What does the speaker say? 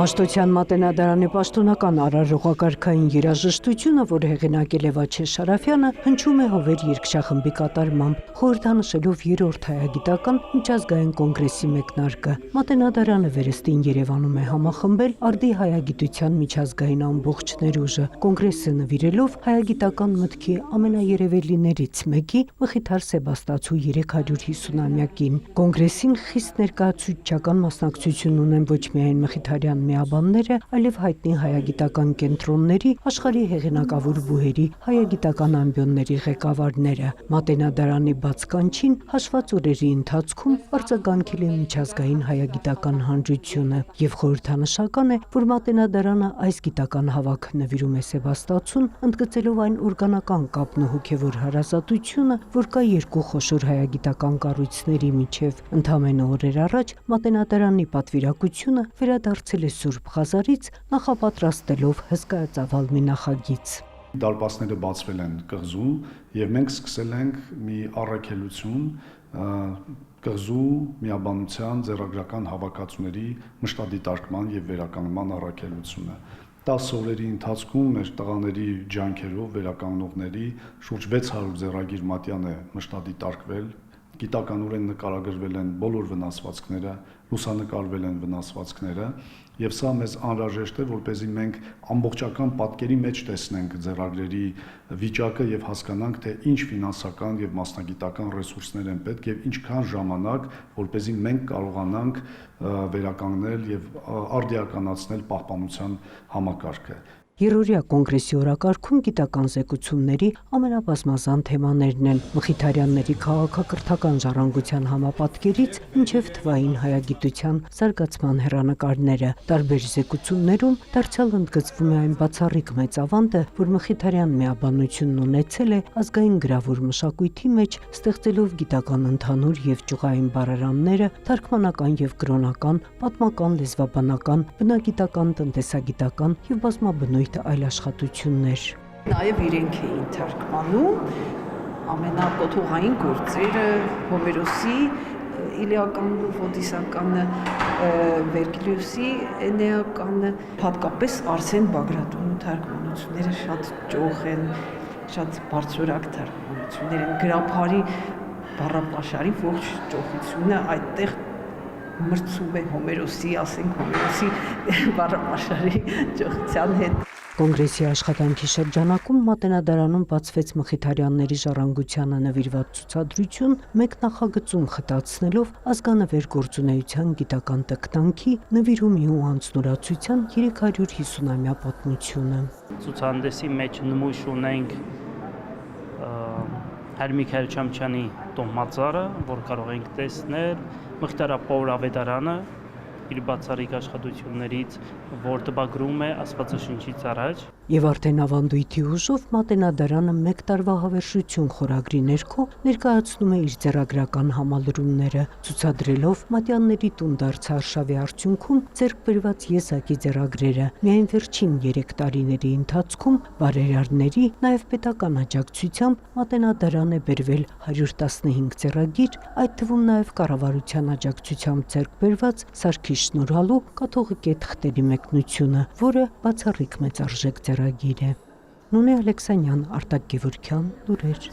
Մաշտոցյան մատենադարանի պաշտոնական արարողակարգային երաժշտությունը, որ հեղինակել է Վաչե Շարաֆյանը, հնչում է Հովեր երգչախմբի կատարմամբ, խորհրդանշելով երրորդ հայագիտական միջազգային կոնգրեսի մեկնարկը։ Մատենադարանը վերստին Երևանում է համախմբել արդի հայագիտության միջազգային ամբողջ ներուժը, կոնգրեսը նվիրելով հայագիտական մտքի ամենաերևելիներից մեկի Մխիթար Սեբաստացու 350-ամյակին։ Կոնգրեսին խիստ ներկայացուցչական մասնակցություն ունեն ոչ միայն Մխիթարյան միաբանները, այլև հայտնի հայագիտական կենտրոնների, աշխարհի հեղինակավոր բուհերի, հայագիտական ամբիոնների ղեկավարները։ Մատենադարանի բաց կանչին հաշված օրերի ընթացքում արձագանքել է միջազգային հայագիտական հանրությունը, եւ խորհրդանշական է, որ Մատենադարանը այս գիտական հավաքը նվիրում է Սեբաստացուն, ընդգծելով այն օրգանական կապն ու հոգեվոր հարազատությունը, որ կա երկու խոշոր հայագիտական կառույցների միջև։ Ընդամենը օրեր առաջ Մատենադարանի պատվիրակությունը վերադարձել է Սուրբ Ղազարից, նախապատրաստելով հսկայածավալ մի նախագիծ։ Դարպասները բացվել են կղզում եւ մենք սկսել ենք մի առաքելություն կղզու միաբանության ձեռագրական հավաքածուների մշտադիտարկման եւ վերականգնման առաքելությունը։ 10 օրերի ընթացքում մեր տղաների ջանքերով վերականգնողների շուրջ 600 ձեռագիր մատյան է մշտադիտարկվել, գիտականորեն նկարագրվել են բոլոր վնասվածքները, լուսանկարվել են վնասվածքները, եւ սա մեզ անհրաժեշտ է, որպեսզի մենք ամբողջական պատկերի մեջ տեսնենք ձեռագրերի վիճակը եւ հասկանանք, թե ինչ ֆինանսական եւ մասնագիտական ռեսուրսներ են պետք եւ ինչքան ժամանակ, որպեսզի մենք կարողանանք վերականգնել եւ արդիականացնել պահպանության համակարգը։ Երրորդյա կոնգրեսի օրակարգում գիտական զեկուցումների ամենաբազմազան թեմաներն են Մխիթարյանների քաղաքակրթական ժառանգության համապատկերից մինչև թվային հայագիտության զարգացման հեռանկարները։ Տարբեր զեկուցումներում դարձյալ ընդգծվում է այն բացառիկ մեծ ավանդը, որ Մխիթարյան միաբանությունն ունեցել է ազգային գրավոր մշակույթի մեջ, ստեղծելով գիտական ընդհանուր եւ ճյուղային բառարանները, թարգմանական եւ կրոնական, պատմական, լեզվաբանական, բնագիտական, տնտեսագիտական եւ բազմաբնույթ այլ աշխատություններ։ Նաև իրենք էին թարգմանում ամենակոթողային գործերը Հոմերոսի, Իլիականը, Ոդիսականը, Վերգիլիոսի Էնեականը, հատկապես Արսեն Բագրատունի թարգմանությունները շատ ճոխ են, շատ բարձրորակ թարգմանություններ են, գրաբարի բառապաշարի ողջ ճոխությունը այդտեղ մրցում է Հոմերոսի, ասենք Հոմերոսի բառապաշարի ճոխության հետ։ Կոնգրեսի աշխատանքի շրջանակում Մատենադարանում բացվեց Մխիթարյանների ժառանգությանը նվիրված ցուցադրություն, մեկ նախագծում խտացնելով ազգանվեր գործունեության գիտական տքնանքի, նվիրումի ու անձնուրացության 350-ամյա պատմությունը։ Ցուցահանդեսի մեջ նմուշ ունենք Հայր Միքայել Չամչյանի տոհմածառը, որ կարող ենք տեսնել, Մխիթարապոր ավետարանը իր բացառիկ աշխատություններից, որ տպագրում է Աստվածաշնչից առաջ։ Եվ արդեն ավանդույթի ուժով Մատենադարանը մեկ տարվա հավերժություն խորագրի ներքո ներկայացնում է իր ձեռագրական համալրումները, ցուցադրելով Մատյանների տուն դարձ արշավի արդյունքում ձեռք բերված եզակի ձեռագրերը։ Միայն վերջին 3 տարիների ընթացքում բարերարների, նաև պետական աջակցությամբ Մատենադարան է բերվել 115 ձեռագիր, այդ թվում նաև կառավարության աջակցությամբ ձեռք բերված Սարգիս Շնորհալու կաթողիկ թղթերի մեկնությունը, որը բացառիկ մեծարժեք ձեռագիր է։ Նունե Ալեքսանյան, Արտակ Գևորգյան, լուրեր։